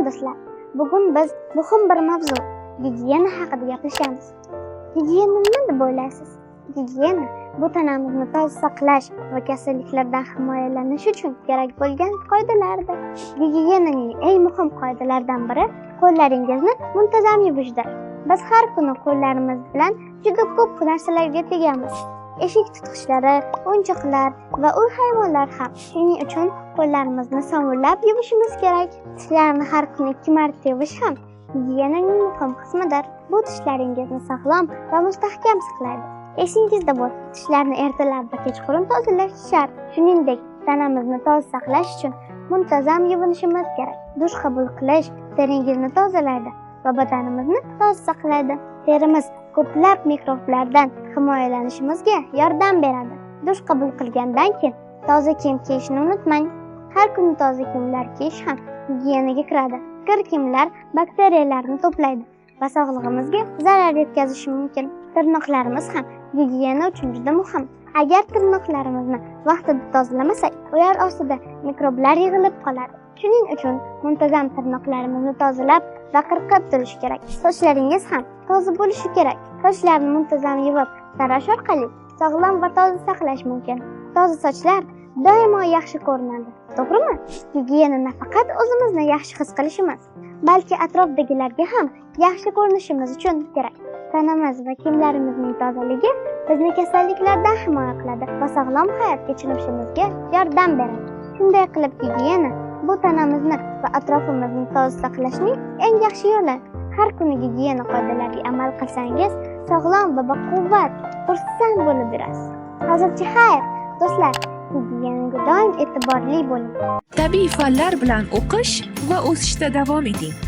do'stlar, bugun biz muhim bir mavzu gigiyena haqida gaplashamiz. Gigiyena nima deb o'ylaysiz? Gigiyena bu tanamizni toza saqlash va kasalliklardan himoyalanish uchun kerak bo'lgan qoidalardir. Gigiyenaning eng muhim qoidalaridan biri qo'llaringizni muntazam yuvishdir. Biz har kuni qo'llarimiz bilan juda ko'p narsalarga tegamiz. Eshik tutqichlari, o'yinchoqlar va uy hayvonlar ham. Shuning uchun qo'llarimizni sovunlab yuvishimiz kerak. Tishlarni har kuni 2 marta yuvish ham gigiyenaning muhim qismidir. Bu tishlaringizni sog'lom va mustahkam saqlaydi. Esingizda bo'lsin, tishlarni ertalab va kechqurun tozalash shart. Shuningdek, tanamizni toza saqlash uchun muntazam yuvinishimiz kerak. Dush qabul qilish teringizni tozalaydi va badanimizni toza saqlaydi. Terimiz ko'plab mikroblardan himoyalanishimizga yordam beradi. Dush qabul qilgandan keyin toza kiyim kiyishni unutmang. Har kuni toza kiyimlar kiyish ham gigiyenaga kiradi. Kir kiyimlar bakteriyalarni to'playdi va sog'lig'imizga zarar yetkazishi mumkin. Tirnoqlarimiz ham gigiyena uchun juda muhim. Agar tirnoqlarimizni vaqtida tozalamasak, ular ostida mikroblar yig'ilib qoladi. Shuning uchun muntazam tirnoqlarimizni tozalab va qirqib turish kerak. Sochlaringiz ham toza bo'lishi kerak. Sochlarni muntazam yuvib, tarash orqali sog'lom va toza saqlash mumkin. Toza sochlar doimo yaxshi ko'rinadi, to'g'rimi? Gigiyena nafaqat o'zimizni yaxshi his qilishimiz, balki atrofdagilarga ham yaxshi ko'rinishimiz uchun kerak. Tanamiz va kiyimlarimizning tozaligi bizni kasalliklardan himoya qiladi va sog'lom hayot kechirishimizga yordam beradi. Shunday qilib, gigiyena bu tanamizni va atrofimizni toza saqlashning eng yaxshi yo'li. Har kuni gigiyena qoidalariga amal qilsangiz, sog'lom va baquvvat, xursand bo'lib yurasiz. Hozircha xayr, do'stlar, gigiyenaga doim e'tiborli bo'ling. Tabiiy fanlar bilan o'qish va o'sishda davom eting.